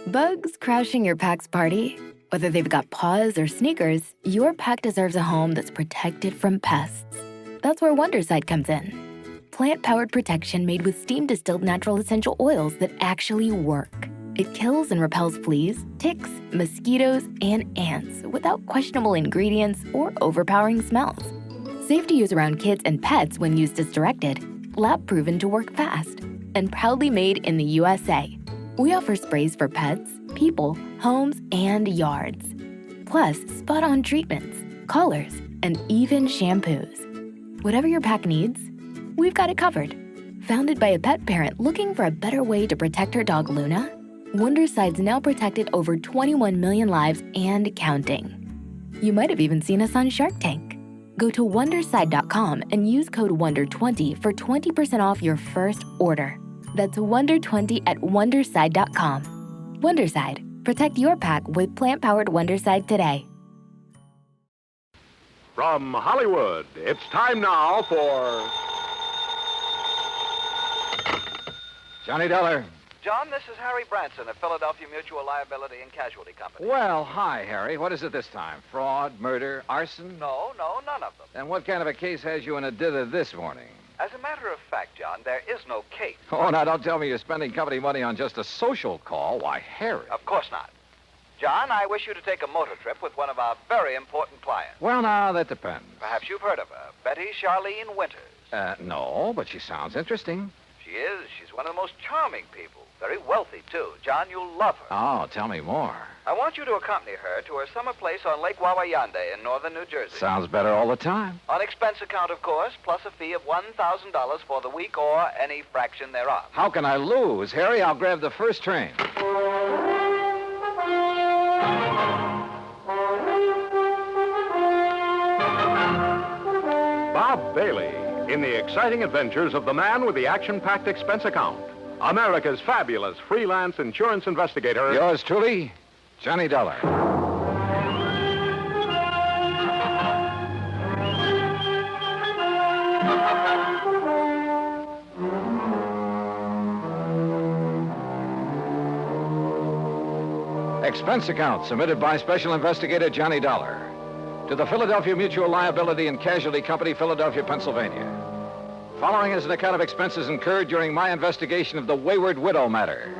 Bugs crashing your pack's party? Whether they've got paws or sneakers, your pack deserves a home that's protected from pests. That's where Wondercide comes in. Plant-powered protection made with steam-distilled natural essential oils that actually work. It kills and repels fleas, ticks, mosquitoes, and ants without questionable ingredients or overpowering smells. Safe to use around kids and pets when used as directed. Lab-proven to work fast. And proudly made in the USA. We offer sprays for pets, people, homes, and yards. Plus, spot-on treatments, collars, and even shampoos. Whatever your pack needs, we've got it covered. Founded by a pet parent looking for a better way to protect her dog Luna, Wondercide's now protected over 21 million lives and counting. You might have even seen us on Shark Tank. Go to Wondercide.com and use code WONDER20 for 20% off your first order. That's WONDER20 at Wondercide.com. Wondercide. Protect your pack with plant-powered Wondercide today. From Hollywood, it's time now for... Johnny Dollar. John, this is Harry Branson of Philadelphia Mutual Liability and Casualty Company. Well, hi, Harry. What is it this time? Fraud, murder, arson? No, none of them. Then what kind of a case has you in a dither this morning? As a matter of fact, John, there is no case. Oh, now don't tell me you're spending company money on just a social call. Why, Harry. Of course not. John, I wish you to take a motor trip with one of our very important clients. Well, now, that depends. Perhaps you've heard of her, Betty Charlene Winters. No, but she sounds interesting. She is. She's one of the most charming people. Very wealthy, too. John, you'll love her. Oh, tell me more. I want you to accompany her to her summer place on Lake Wawayanda in northern New Jersey. Sounds better all the time. On expense account, of course, plus a fee of $1,000 for the week or any fraction thereof. How can I lose? Harry, I'll grab the first train. Bob Bailey in the exciting adventures of the man with the action-packed expense account. America's fabulous freelance insurance investigator. Yours truly, Johnny Dollar. Expense account submitted by Special Investigator Johnny Dollar to the Philadelphia Mutual Liability and Casualty Company, Philadelphia, Pennsylvania. Following is an account of expenses incurred during my investigation of the Wayward widow matter.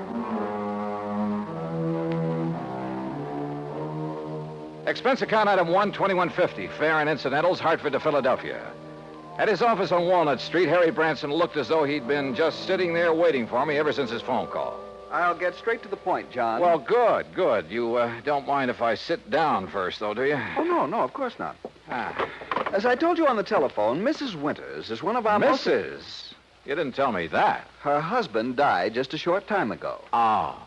Expense account item 12150, fare and incidentals, Hartford to Philadelphia. At his office on Walnut Street, Harry Branson looked as though he'd been just sitting there waiting for me ever since his phone call. I'll get straight to the point, John. Well, good. You don't mind if I sit down first, though, do you? Oh, no, of course not. Ah. As I told you on the telephone, Mrs. Winters is one of our Mrs.? You didn't tell me that. Her husband died just a short time ago. Oh.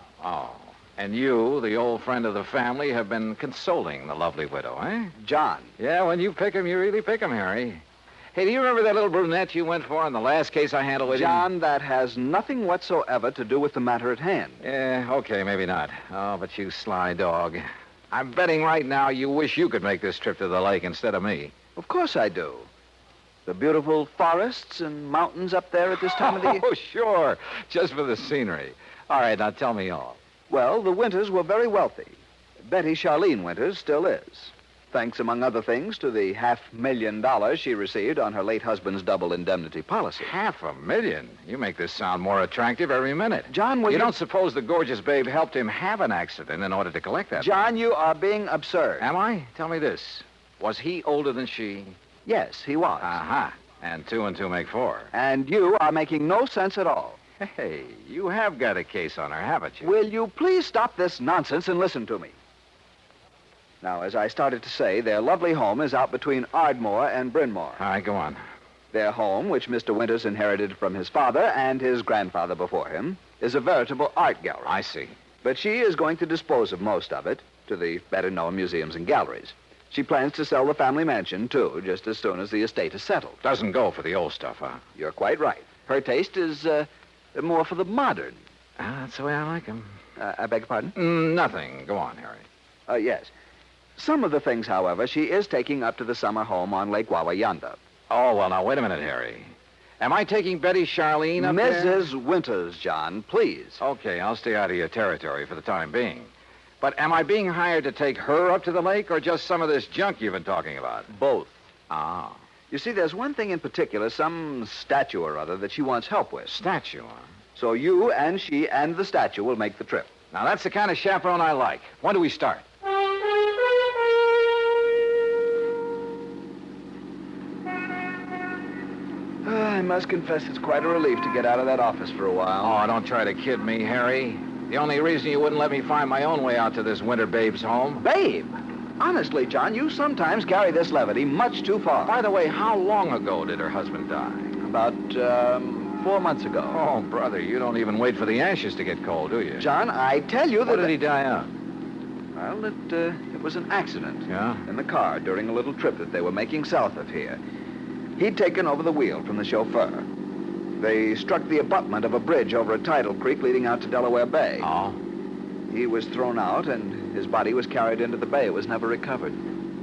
And you, the old friend of the family, have been consoling the lovely widow, eh? John. Yeah, when you pick 'em, you really pick 'em, Harry. Hey, do you remember that little brunette you went for in the last case I handled with you? John, that has nothing whatsoever to do with the matter at hand. Yeah, okay, maybe not. Oh, but you sly dog. I'm betting right now you wish you could make this trip to the lake instead of me. Of course I do. The beautiful forests and mountains up there at this time of the year. Oh, sure. Just for the scenery. All right, now tell me all. Well, the Winters were very wealthy. Betty Charlene Winters still is. Thanks, among other things, to the $500,000 she received on her late husband's double indemnity policy. $500,000? You make this sound more attractive every minute. John, will you don't suppose the gorgeous babe helped him have an accident in order to collect that John, money? You are being absurd. Am I? Tell me this. Was he older than she? Yes, he was. Uh-huh. And 2 and 2 make 4. And you are making no sense at all. Hey, you have got a case on her, haven't you? Will you please stop this nonsense and listen to me? Now, as I started to say, their lovely home is out between Ardmore and Bryn Mawr. All right, go on. Their home, which Mr. Winters inherited from his father and his grandfather before him, is a veritable art gallery. I see. But she is going to dispose of most of it to the better-known museums and galleries. She plans to sell the family mansion, too, just as soon as the estate is settled. Doesn't go for the old stuff, huh? You're quite right. Her taste is more for the modern. That's the way I like 'em. I beg your pardon? Nothing. Go on, Harry. Yes. Some of the things, however, she is taking up to the summer home on Lake Wawayanda. Oh, well, now, wait a minute, Harry. Am I taking Betty Charlene up there? Mrs. Winters, John, please. Okay, I'll stay out of your territory for the time being. But am I being hired to take her up to the lake or just some of this junk you've been talking about? Both. Ah. You see, there's one thing in particular, some statue or other that she wants help with. Statue, huh? So you and she and the statue will make the trip. Now, that's the kind of chaperone I like. When do we start? I must confess it's quite a relief to get out of that office for a while. Oh, don't try to kid me, Harry. The only reason you wouldn't let me find my own way out to this winter babe's home. Babe! Honestly, John, you sometimes carry this levity much too far. By the way, how long ago did her husband die? About, 4 months ago. Oh, brother, you don't even wait for the ashes to get cold, do you? John, I tell you that... What did he die of? Well, it was an accident. Yeah? In the car during a little trip that they were making south of here. He'd taken over the wheel from the chauffeur. They struck the abutment of a bridge over a tidal creek leading out to Delaware Bay. Oh? He was thrown out, and his body was carried into the bay. It was never recovered.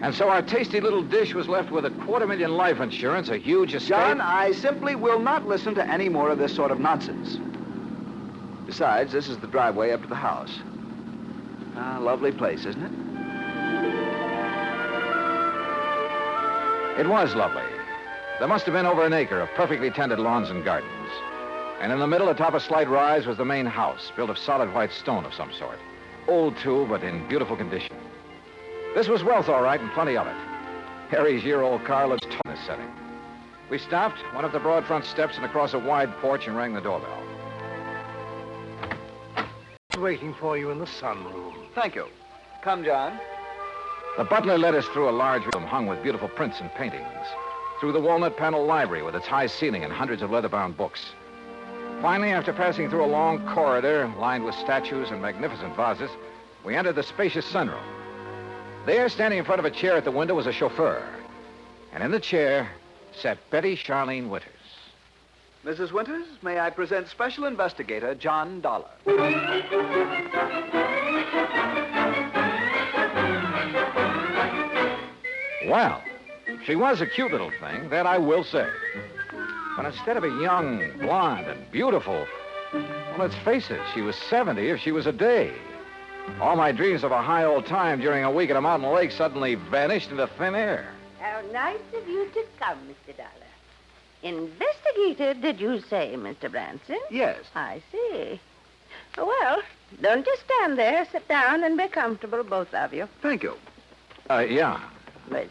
And so our tasty little dish was left with $250,000 life insurance, a huge estate... John, I simply will not listen to any more of this sort of nonsense. Besides, this is the driveway up to the house. Ah, lovely place, isn't it? It was lovely. There must have been over an acre of perfectly tended lawns and gardens. And in the middle, atop a slight rise, was the main house, built of solid white stone of some sort. Old, too, but in beautiful condition. This was wealth, all right, and plenty of it. Harry's year-old car looks tall in this setting. We stopped, went up the broad front steps and across a wide porch and rang the doorbell. Waiting for you in the sunroom. Thank you. Come, John. The butler led us through a large room hung with beautiful prints and paintings, through the walnut-paneled library with its high ceiling and hundreds of leather-bound books. Finally, after passing through a long corridor lined with statues and magnificent vases, we entered the spacious sunroom. There, standing in front of a chair at the window, was a chauffeur. And in the chair sat Betty Charlene Winters. Mrs. Winters, may I present Special Investigator John Dollar. Well, she was a cute little thing, that I will say. But instead of a young, blonde, and beautiful, well, let's face it, she was 70 if she was a day. All my dreams of a high old time during a week at a mountain lake suddenly vanished into thin air. How nice of you to come, Mr. Dollar. Investigator, did you say, Mr. Branson? Yes. I see. Well, don't just stand there. Sit down and be comfortable, both of you. Thank you. Yeah. Was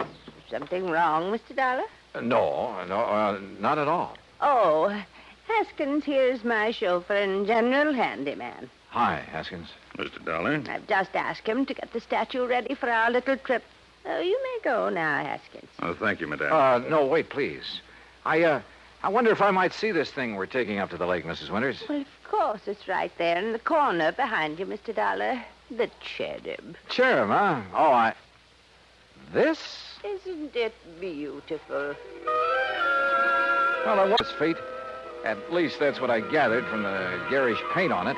something wrong, Mr. Dollar? No, not at all. Oh, Haskins here's my chauffeur and general handyman. Hi, Haskins. Mr. Dollar? I've just asked him to get the statue ready for our little trip. You may go now, Haskins. Oh, thank you, madame. No, wait, please. I wonder if I might see this thing we're taking up to the lake, Mrs. Winters. Well, of course, it's right there in the corner behind you, Mr. Dollar. The cherub. Cherub, huh? Oh, This? Isn't it beautiful? Well, it was fate. At least that's what I gathered from the garish paint on it.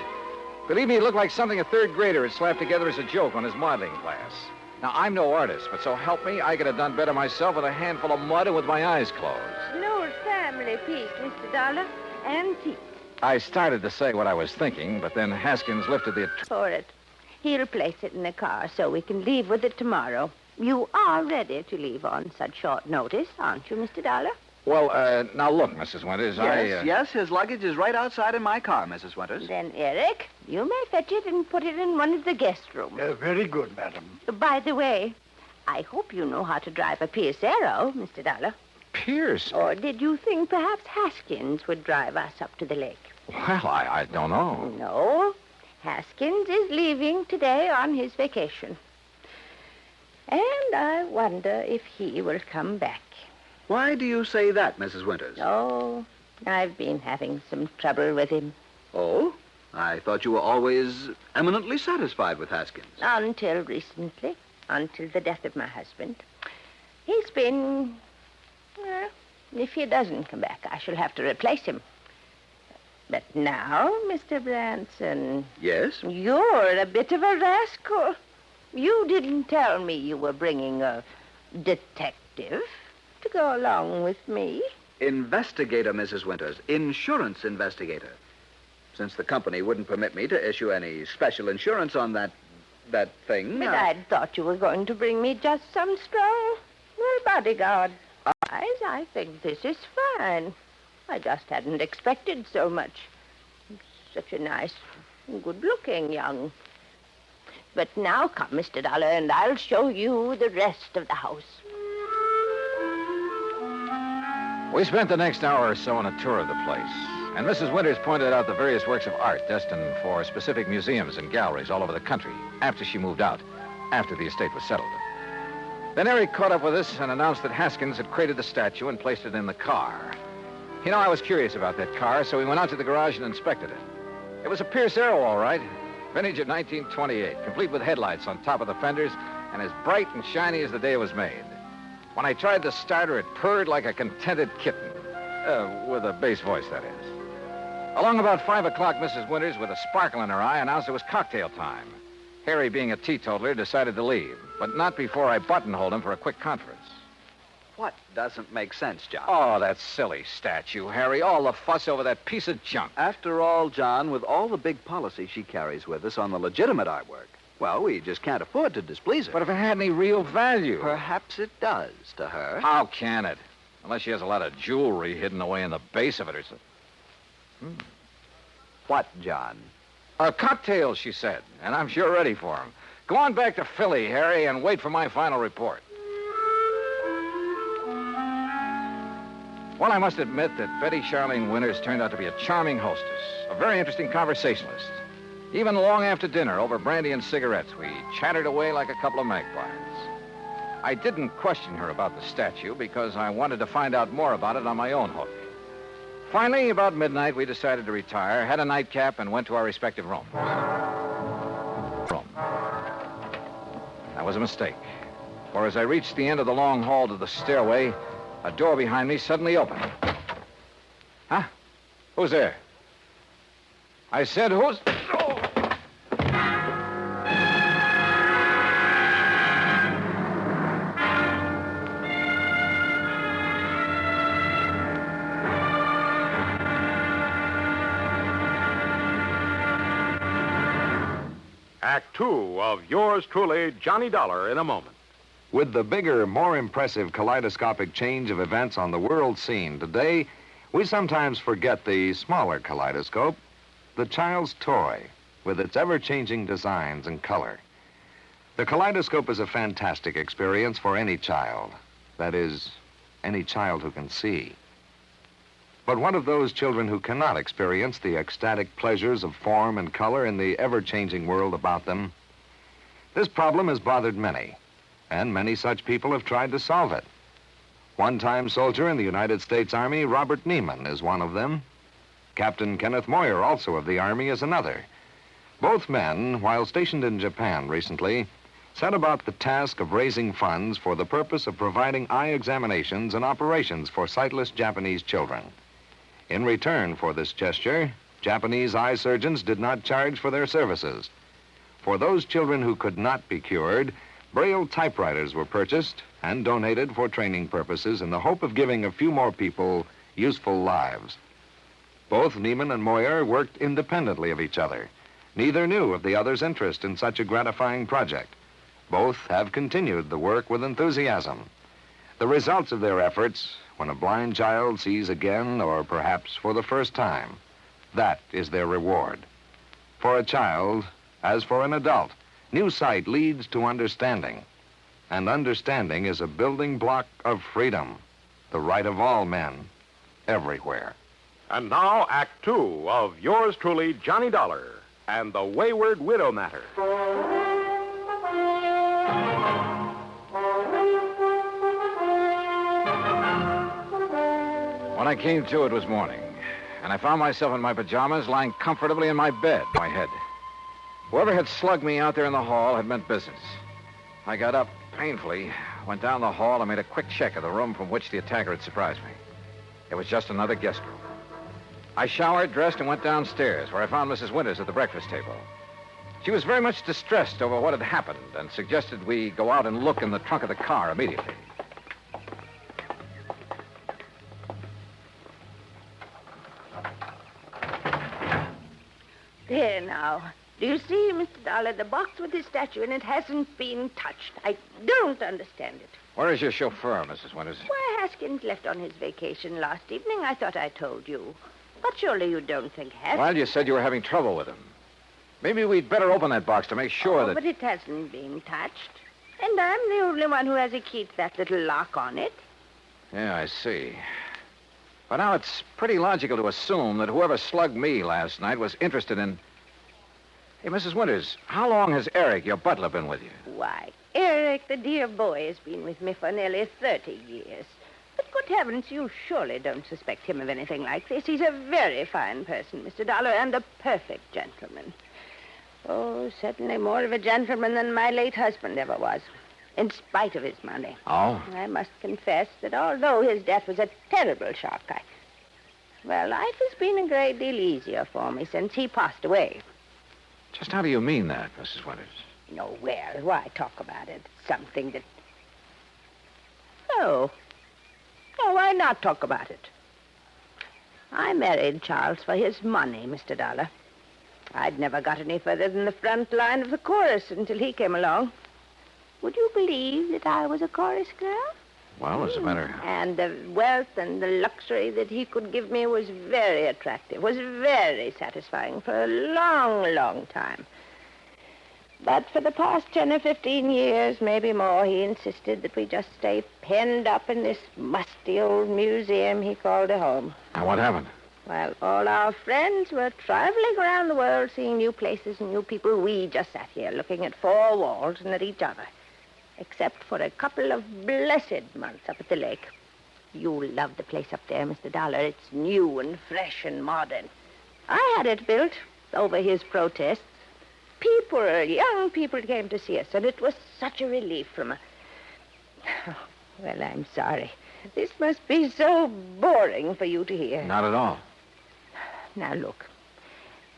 Believe me, it looked like something a third grader had slapped together as a joke on his modeling class. Now, I'm no artist, but so help me, I could have done better myself with a handful of mud and with my eyes closed. An old family piece, Mr. Dollar. Antique. I started to say what I was thinking, but then Haskins lifted the... For it. He'll place it in the car so we can leave with it tomorrow. You are ready to leave on such short notice, aren't you, Mr. Dollar? Well, now look, Mrs. Winters, Yes, his luggage is right outside in my car, Mrs. Winters. Then, Eric, you may fetch it and put it in one of the guest rooms. Very good, madam. By the way, I hope you know how to drive a Pierce Arrow, Mr. Dollar. Pierce? Or did you think perhaps Haskins would drive us up to the lake? Well, I don't know. No. Haskins is leaving today on his vacation. And I wonder if he will come back. Why do you say that, Mrs. Winters? Oh, I've been having some trouble with him. Oh? I thought you were always eminently satisfied with Haskins. Until recently. Until the death of my husband. He's been... Well, if he doesn't come back, I shall have to replace him. But now, Mr. Branson... Yes? You're a bit of a rascal. You didn't tell me you were bringing a detective to go along with me. Investigator, Mrs. Winters. Insurance investigator. Since the company wouldn't permit me to issue any special insurance on that thing. But I'd thought you were going to bring me just some strong bodyguard. I think this is fine. I just hadn't expected so much. Such a nice, good-looking young. But now come, Mr. Dollar, and I'll show you the rest of the house. We spent the next hour or so on a tour of the place, and Mrs. Winters pointed out the various works of art destined for specific museums and galleries all over the country after she moved out, after the estate was settled. Then Eric caught up with us and announced that Haskins had created the statue and placed it in the car. You know, I was curious about that car, so we went out to the garage and inspected it. It was a Pierce Arrow, all right. Vintage of 1928, complete with headlights on top of the fenders and as bright and shiny as the day it was made. When I tried to start her, it purred like a contented kitten. With a bass voice, that is. Along about 5 o'clock, Mrs. Winters, with a sparkle in her eye, announced it was cocktail time. Harry, being a teetotaler, decided to leave, but not before I buttonholed him for a quick conference. What doesn't make sense, John? Oh, that silly statue, Harry. All the fuss over that piece of junk. After all, John, with all the big policy she carries with us on the legitimate artwork, well, we just can't afford to displease her. But if it had any real value... Perhaps it does to her. How can it? Unless she has a lot of jewelry hidden away in the base of it or something. What, John? Cocktails, she said, and I'm sure ready for them. Go on back to Philly, Harry, and wait for my final report. Well, I must admit that Betty Charlene Winters turned out to be a charming hostess, a very interesting conversationalist. Even long after dinner, over brandy and cigarettes, we chattered away like a couple of magpies. I didn't question her about the statue because I wanted to find out more about it on my own hook. Finally, about midnight, we decided to retire, had a nightcap, and went to our respective rooms. That was a mistake, for as I reached the end of the long hall to the stairway, a door behind me suddenly opened. Huh? Who's there? I said, who's... Oh. Act two of yours truly, Johnny Dollar, in a moment. With the bigger, more impressive kaleidoscopic change of events on the world scene today, we sometimes forget the smaller kaleidoscope, the child's toy, with its ever-changing designs and color. The kaleidoscope is a fantastic experience for any child. That is, any child who can see. But what of those children who cannot experience the ecstatic pleasures of form and color in the ever-changing world about them? This problem has bothered many, and many such people have tried to solve it. One-time soldier in the United States Army, Robert Neuman, is one of them. Captain Kenneth Moyer, also of the Army, is another. Both men, while stationed in Japan recently, set about the task of raising funds for the purpose of providing eye examinations and operations for sightless Japanese children. In return for this gesture, Japanese eye surgeons did not charge for their services. For those children who could not be cured, Braille typewriters were purchased and donated for training purposes in the hope of giving a few more people useful lives. Both Neuman and Moyer worked independently of each other. Neither knew of the other's interest in such a gratifying project. Both have continued the work with enthusiasm. The results of their efforts, when a blind child sees again, or perhaps for the first time, that is their reward. For a child, as for an adult, new sight leads to understanding. And understanding is a building block of freedom, the right of all men, everywhere. And now, Act two of yours truly, Johnny Dollar, and the Wayward Widow Matter. When I came to, it was morning, and I found myself in my pajamas lying comfortably in my bed, my head. Whoever had slugged me out there in the hall had meant business. I got up painfully, went down the hall, and made a quick check of the room from which the attacker had surprised me. It was just another guest room. I showered, dressed, and went downstairs, where I found Mrs. Winters at the breakfast table. She was very much distressed over what had happened and suggested we go out and look in the trunk of the car immediately. now. Do you see, Mr. Dollar, the box with his statue in it hasn't been touched. I don't understand it. Where is your chauffeur, Mrs. Winters? Why, Haskins left on his vacation last evening. I thought I told you. But surely you don't think Haskins... Well, you said you were having trouble with him. Maybe we'd better open that box to make sure that... But it hasn't been touched. And I'm the only one who has a key to that little lock on it. Yeah, I see. But now it's pretty logical to assume that whoever slugged me last night was interested in... Hey, Mrs. Winters, how long has Eric, your butler, been with you? Why, Eric, the dear boy, has been with me for nearly 30 years. But good heavens, you surely don't suspect him of anything like this. He's a very fine person, Mr. Dollar, and a perfect gentleman. Oh, certainly more of a gentleman than my late husband ever was, in spite of his money. Oh? I must confess that although his death was a terrible shock, well, life has been a great deal easier for me since he passed away. Just how do you mean that, Mrs. Winters? No, well, why talk about it? Something that... Oh, why not talk about it? I married Charles for his money, Mr. Dollar. I'd never got any further than the front line of the chorus until he came along. Would you believe that I was a chorus girl? Well, as a matter... And the wealth and the luxury that he could give me was very attractive, was very satisfying for a long, long time. But for the past 10 or 15 years, maybe more, he insisted that we just stay penned up in this musty old museum he called a home. Now, what happened? Well, all our friends were traveling around the world, seeing new places and new people. We just sat here looking at four walls and at each other. Except for a couple of blessed months up at the lake. You'll love the place up there, Mr. Dollar. It's new and fresh and modern. I had it built over his protests. Young people came to see us, and it was such a relief from a... Oh, well, I'm sorry. This must be so boring for you to hear. Not at all. Now, look.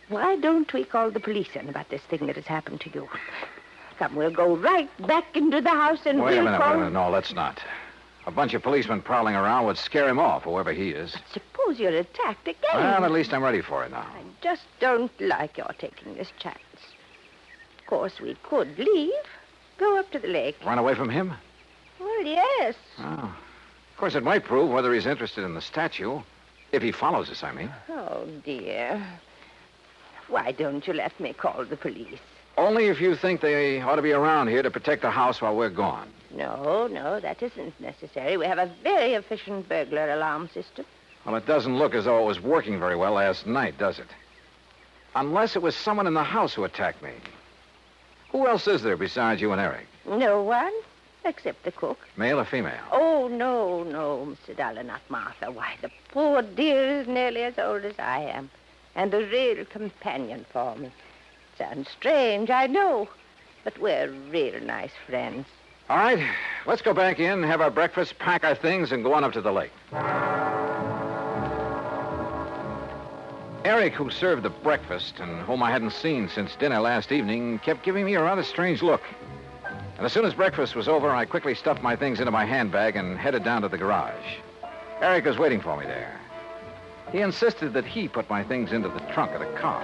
Why don't we call the police in about this thing that has happened to you? Come, we'll go right back into the house and Wait a we'll minute. No, let's not. A bunch of policemen prowling around would scare him off, whoever he is. But suppose you're attacked again. Well, at least I'm ready for it now. I just don't like your taking this chance. Of course, we could leave. Go up to the lake. Run away from him? Well, yes. Oh. Of course, it might prove whether he's interested in the statue. If he follows us, I mean. Oh, dear. Why don't you let me call the police? Only if you think they ought to be around here to protect the house while we're gone. No, that isn't necessary. We have a very efficient burglar alarm system. Well, it doesn't look as though it was working very well last night, does it? Unless it was someone in the house who attacked me. Who else is there besides you and Eric? No one, except the cook. Male or female? Oh, no, Mr. Dollar, not Martha. Why, the poor dear is nearly as old as I am, and a real companion for me. Sounds strange, I know, but we're real nice friends. All right, let's go back in, have our breakfast, pack our things, and go on up to the lake. Eric, who served the breakfast and whom I hadn't seen since dinner last evening, kept giving me a rather strange look. And as soon as breakfast was over, I quickly stuffed my things into my handbag and headed down to the garage. Eric was waiting for me there. He insisted that he put my things into the trunk of the car,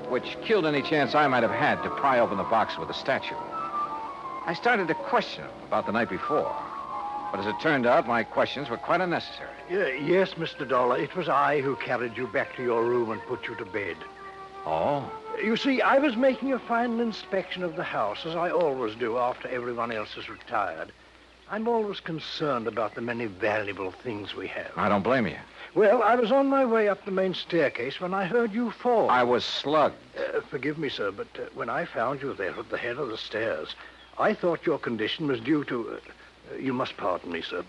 which killed any chance I might have had to pry open the box with the statue. I started to question him about the night before, but as it turned out, my questions were quite unnecessary. Yes, Mr. Dollar, it was I who carried you back to your room and put you to bed. Oh? You see, I was making a final inspection of the house, as I always do after everyone else has retired. I'm always concerned about the many valuable things we have. I don't blame you. Well, I was on my way up the main staircase when I heard you fall. I was slugged. Forgive me, sir, but when I found you there at the head of the stairs, I thought your condition was due to... you must pardon me, sir,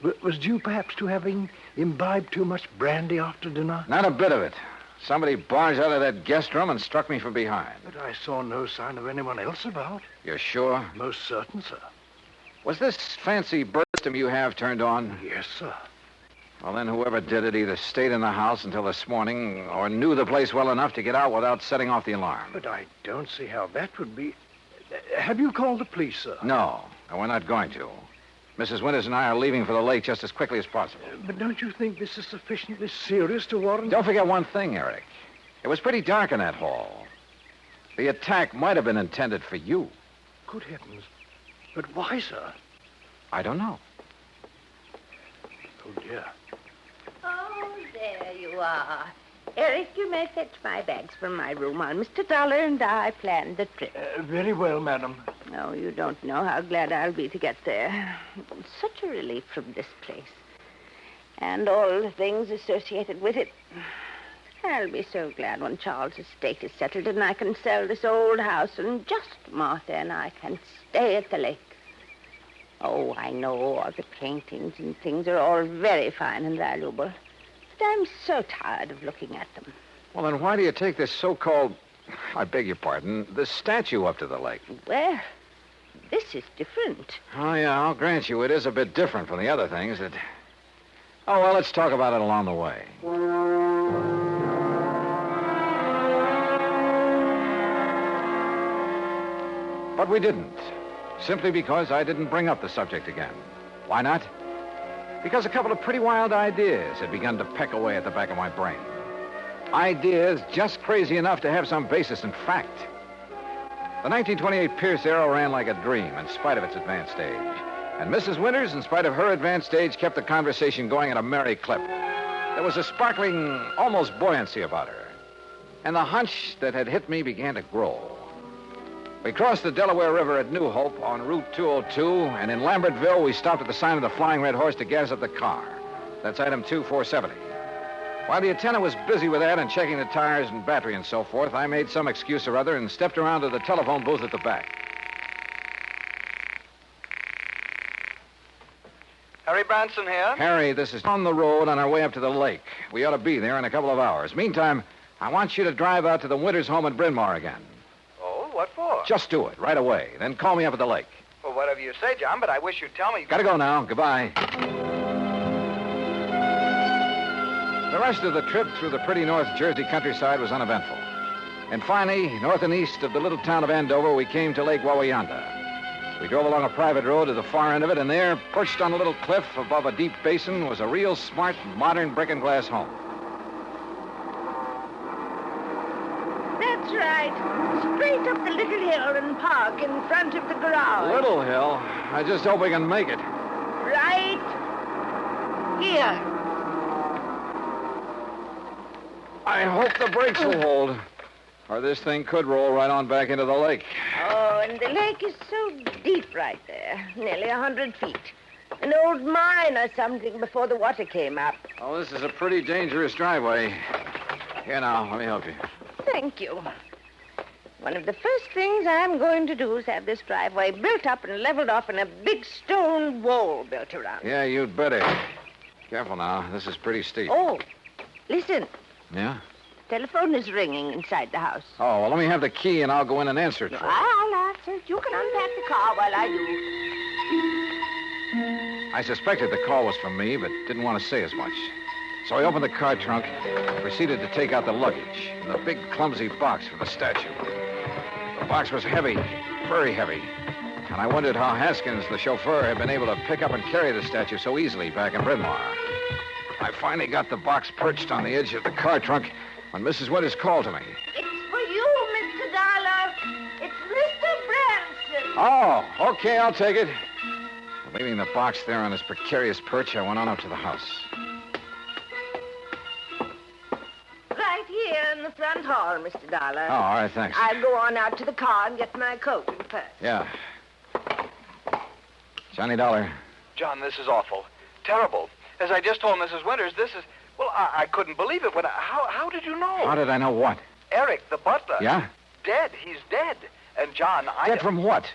but was due perhaps to having imbibed too much brandy after dinner? Not a bit of it. Somebody barged out of that guest room and struck me from behind. But I saw no sign of anyone else about. You're sure? Most certain, sir. Was this fancy bird system you have turned on? Yes, sir. Well, then whoever did it either stayed in the house until this morning or knew the place well enough to get out without setting off the alarm. But I don't see how that would be... Have you called the police, sir? No, and we're not going to. Mrs. Winters and I are leaving for the lake just as quickly as possible. But don't you think this is sufficiently serious to warrant... Don't forget one thing, Eric. It was pretty dark in that hall. The attack might have been intended for you. Good heavens. But why, sir? I don't know. Oh, dear. Oh, there you are. Eric, you may fetch my bags from my room while Mr. Dollar and I planned the trip. Very well, madam. Oh, you don't know how glad I'll be to get there. Such a relief from this place. And all the things associated with it. I'll be so glad when Charles' estate is settled and I can sell this old house and just Martha and I can stay at the lake. Oh, I know all the paintings and things are all very fine and valuable. But I'm so tired of looking at them. Well, then why do you take this so-called, I beg your pardon, this statue up to the lake? Well, this is different. Oh, yeah, I'll grant you it is a bit different from the other things that... Oh, well, let's talk about it along the way. But we didn't. Simply because I didn't bring up the subject again. Why not? Because a couple of pretty wild ideas had begun to peck away at the back of my brain. Ideas just crazy enough to have some basis in fact. The 1928 Pierce Arrow ran like a dream in spite of its advanced age. And Mrs. Winters, in spite of her advanced age, kept the conversation going at a merry clip. There was a sparkling, almost buoyancy about her. And the hunch that had hit me began to grow. We crossed the Delaware River at New Hope on Route 202, and in Lambertville, we stopped at the sign of the Flying Red Horse to gas up the car. That's item 2470. While the attendant was busy with that and checking the tires and battery and so forth, I made some excuse or other and stepped around to the telephone booth at the back. Harry Branson here. Harry, this is on the road on our way up to the lake. We ought to be there in a couple of hours. Meantime, I want you to drive out to the Winters home in Bryn Mawr again. Oh, what for? Just do it, right away. Then call me up at the lake. Well, whatever you say, John, but I wish you'd tell me... Gotta go now. Goodbye. The rest of the trip through the pretty North Jersey countryside was uneventful. And finally, north and east of the little town of Andover, we came to Lake Wawayanda. We drove along a private road to the far end of it, and there, perched on a little cliff above a deep basin, was a real smart, modern brick and glass home. That's right. Straight up the little hill and park in front of the garage. Little hill? I just hope we can make it. Right here. I hope the brakes will hold, or this thing could roll right on back into the lake. Oh, and the lake is so deep right there, nearly 100 feet. An old mine or something before the water came up. Oh, this is a pretty dangerous driveway. Here now, let me help you. Thank you. One of the first things I'm going to do is have this driveway built up and leveled off and a big stone wall built around it. Yeah, you'd better. Careful now, this is pretty steep. Oh, listen. Yeah? Telephone is ringing inside the house. Oh, well, let me have the key and I'll go in and answer it for you. I'll answer. You can unpack the car while I do. I suspected the call was from me, but didn't want to say as much. So I opened the car trunk and proceeded to take out the luggage and the big, clumsy box for the statue. The box was heavy, very heavy. And I wondered how Haskins, the chauffeur, had been able to pick up and carry the statue so easily back in Bryn Mawr. I finally got the box perched on the edge of the car trunk when Mrs. Winters called to me. It's for you, Mr. Dollar. It's Mr. Branson. Oh, okay, I'll take it. Leaving the box there on his precarious perch, I went on up to the house. Right here in the front hall, Mr. Dollar. Oh, all right, thanks. I'll go on out to the car and get my coat and purse. Yeah. Johnny Dollar. John, this is awful. Terrible. As I just told Mrs. Winters, this is... Well, I couldn't believe it. How did you know? How did I know what? Eric, the butler. Yeah? Dead. He's dead. And John, Dead from what?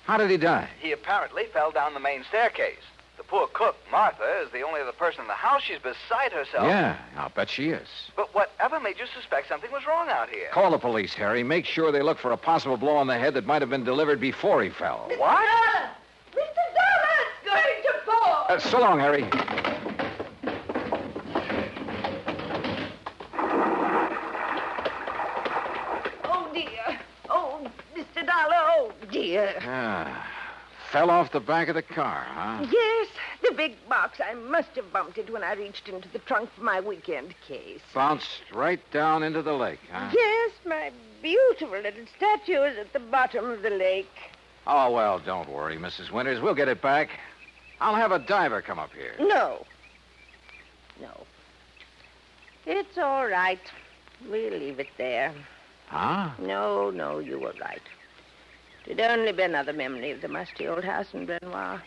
How did he die? He apparently fell down the main staircase. The poor cook, Martha, is the only other person in the house. She's beside herself. Yeah, I'll bet she is. But whatever made you suspect something was wrong out here? Call the police, Harry. Make sure they look for a possible blow on the head that might have been delivered before he fell. What? Mr. Dollar's going to fall. So long, Harry. Oh, dear. Oh, Mr. Dollar. Oh, dear. Fell off the back of the car, huh? Yes, The big box. I must have bumped it when I reached into the trunk for my weekend case. Bounced right down into the lake, huh? Yes, my beautiful little statue is at the bottom of the lake. Oh, well, don't worry, Mrs. Winters. We'll get it back. I'll have a diver come up here. No. It's all right. We'll leave it there. Huh? No, you were right. It'd only be another memory of the musty old house in Brenoir.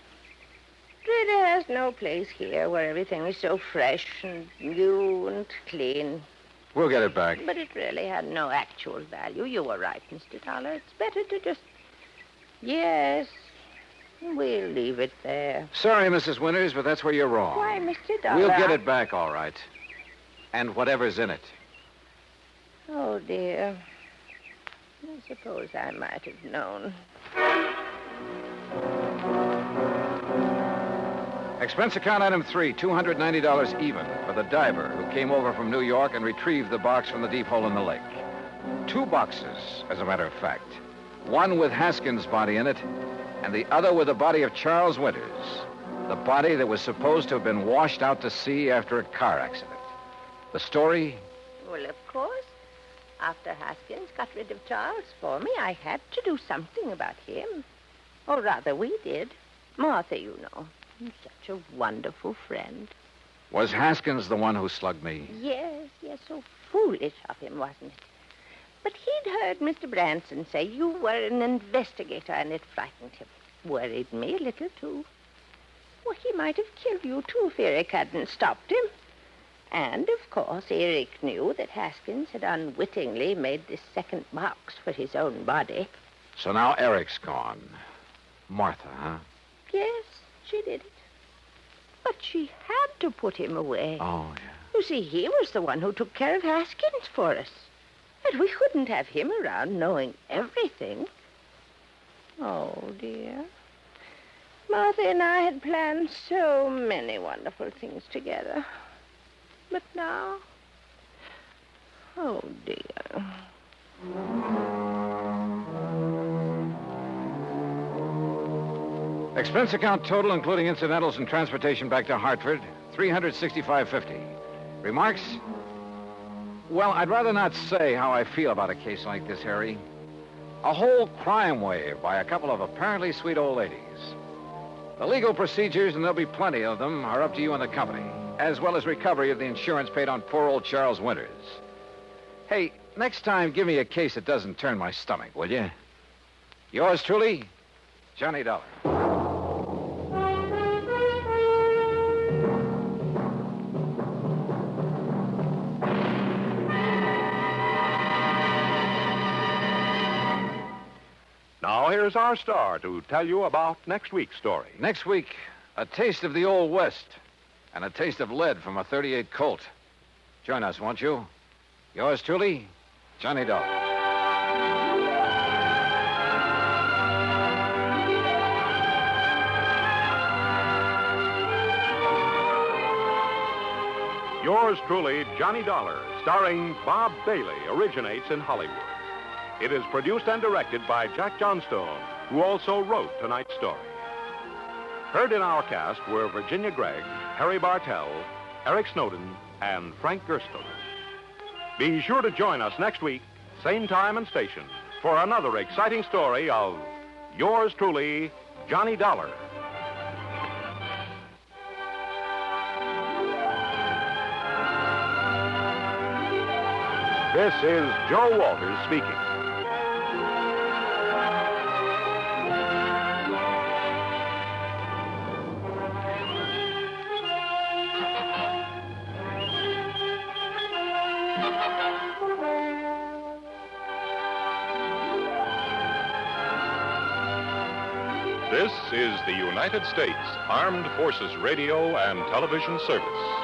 It has no place here where everything is so fresh and new and clean. We'll get it back. But it really had no actual value. You were right, Mr. Dollar. It's better to just... Yes, we'll leave it there. Sorry, Mrs. Winters, but that's where you're wrong. Why, Mr. Dollar... We'll get it back, all right. And whatever's in it. Oh, dear. I suppose I might have known. Expense account item 3, $290 even for the diver who came over from New York and retrieved the box from the deep hole in the lake. 2 boxes, as a matter of fact. One with Haskins' body in it, and the other with the body of Charles Winters, the body that was supposed to have been washed out to sea after a car accident. The story? Well, of course. After Haskins got rid of Charles for me, I had to do something about him. Or rather, we did. Martha, you know. Such a wonderful friend. Was Haskins the one who slugged me? Yes, so foolish of him, wasn't it? But he'd heard Mr. Branson say you were an investigator, and it frightened him. Worried me a little, too. Well, he might have killed you, too, if Eric hadn't stopped him. And, of course, Eric knew that Haskins had unwittingly made this second box for his own body. So now Eric's gone. Martha, huh? Yes, she did it. But she had to put him away. Oh, yeah. You see, he was the one who took care of Haskins for us. And we couldn't have him around knowing everything. Oh, dear. Martha and I had planned so many wonderful things together. But now... Oh, dear. Expense account total, including incidentals and transportation back to Hartford, $365.50. Remarks? Well, I'd rather not say how I feel about a case like this, Harry. A whole crime wave by a couple of apparently sweet old ladies. The legal procedures, and there'll be plenty of them, are up to you and the company, as well as recovery of the insurance paid on poor old Charles Winters. Hey, next time, give me a case that doesn't turn my stomach, will you? Yours truly, Johnny Dollar. Now, here's our star to tell you about next week's story. Next week, a taste of the Old West and a taste of lead from a .38 Colt. Join us, won't you? Yours truly, Johnny Dollar. Yours truly, Johnny Dollar, starring Bob Bailey, originates in Hollywood. It is produced and directed by Jack Johnstone, who also wrote tonight's story. Heard in our cast were Virginia Gregg, Harry Bartell, Eric Snowden, and Frank Gerstner. Be sure to join us next week, same time and station, for another exciting story of Yours truly, Johnny Dollar. This is Joe Walters speaking. This is the United States Armed Forces Radio and Television Service.